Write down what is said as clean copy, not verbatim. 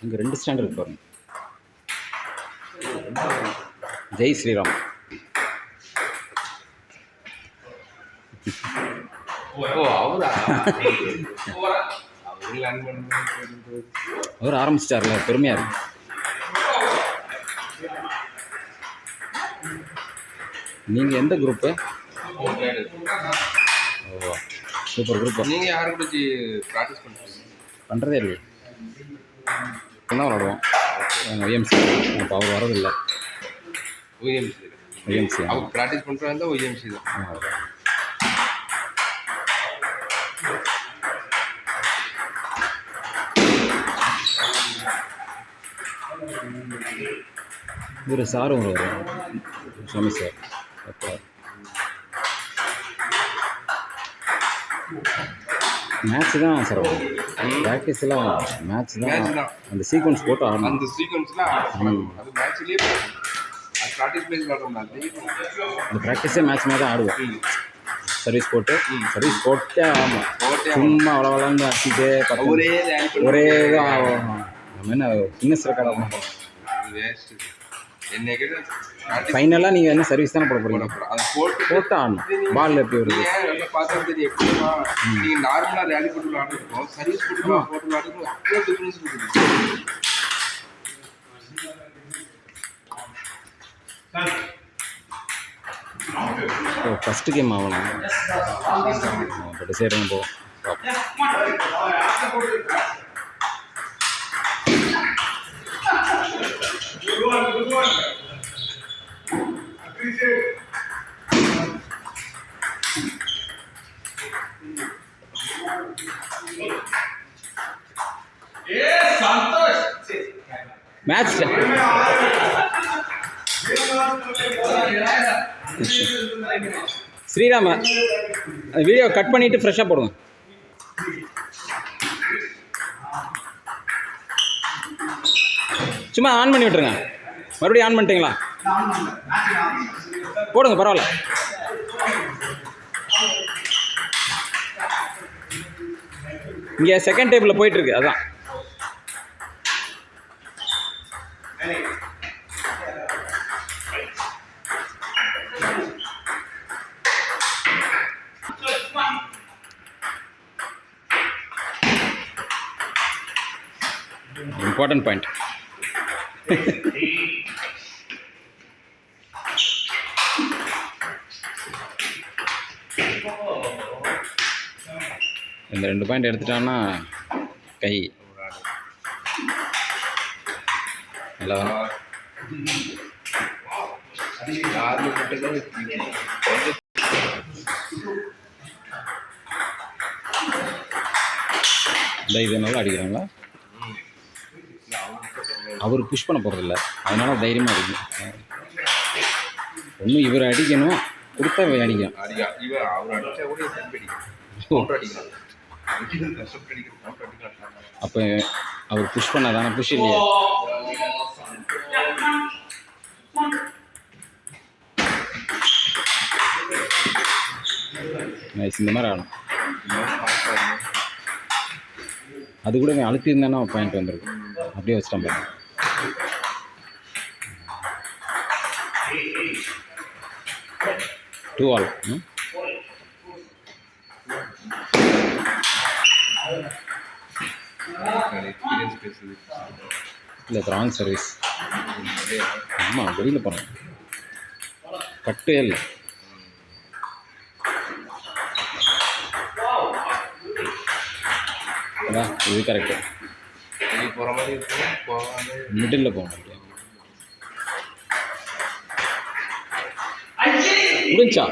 இங்கே 2 ஸ்டாண்ட் இருக்கு பாருங்க. ஜெய் ஸ்ரீராம். அவர் ஆரம்பிச்சிட்டார்ல, பெருமையா இருக்கு. நீங்க எந்த குரூப்பு? ஓ, சூப்பர் குரூப். நீங்க யாரு கூட பிராக்டிஸ் பண்றீங்க? பண்றதே இல்லையே, தான் விளாடுவோம். ஒய்எம்சி. அப்போ அவர் வரதில்லை. ஒய்எம்சி அவர் ப்ராக்டிஸ் பண்ணுறாங்க. ஒய்எம்சி தான். இவர் சாரும் வருவார், சுவாமி சார். அப்போ மேட்ச் தான் சார் வரும். ப்ராக்டிஸ்லாம் மேட்ச் தான். அந்த சீக்வன்ஸ் போட்டு ஆடணும். அந்த சீக்வன்ஸ்லாம் அது மேட்ச்லேயே ப்ராக்டிஸ் பிளேஸ் விளாடுறோம். அந்த ப்ராக்டிஸே மேட்ச் மாதிரி தான் ஆடுவோம். சர்வீஸ் போட்டு ஆமாம், சும்மா வளவளன்னு அடிச்சுட்டு ஒரே இதாக நம்ம என்ன இன்னஸ் ரெக்கார்ட் ஆகும். ஃபைனலாக நீங்கள் என்ன சர்வீஸ் தானே போட போகிறீங்க? அதை போட்டு ஆடணும். பால் எப்படி வருது பார்த்தா தெரியும். எப்படிமா நீங்கள் நார்மலாக ரேலி போட்டு விளாடுறோம், சர்வீஸ் போட்டு விளாடுறோம், அவ்வளோ டிஃப்ரென்ஸ் இருக்குது. ஓ, ஃபஸ்ட்டு கேம் ஆகலாம். இப்போ டிசைட் பண்ண போவோம். மேட்ச் ஸ்ரீராம வீடியோ கட் பண்ணிட்டு ஃப்ரெஷ்ஷாக போடுங்க. சும்மா ஆன் பண்ணி விட்டுருங்க. மறுபடியும் ஆன் பண்ணிட்டீங்களா? போடுங்க, பரவாயில்ல. இங்கே செகண்ட் டேபிளில் போயிட்டுருக்கு, அதான். Important point. இந்த 2 பாயிண்ட் எடுத்துட்டான்னா கை நல்லா. இல்லை, இதனால அடிக்கிறாங்களா? அவர் புஷ் பண்ண போகிறதில்ல, அதனால தைரியமாக அடிக்கும். ஒன்றும் இவர் அடிக்கணும், கொடுத்தா அடிக்கும். அப்போ அவர் புஷ் பண்ணாதானே? புஷ் இல்லையா? நைஸ். இந்த மாதிரி ஆகணும். அது கூட அழுத்திருந்தானா பாயிண்ட் வந்துருக்கும். அப்படியே வச்சிட்டேன் பாருங்க. To all. இல்லை, ராங் சர்வீஸ். ஆமாம், வெளியில் போகிறேன். கட்டே இல்லை. அதான் இது கரெக்டு. மிடில் போகணும். முடிஞ்சா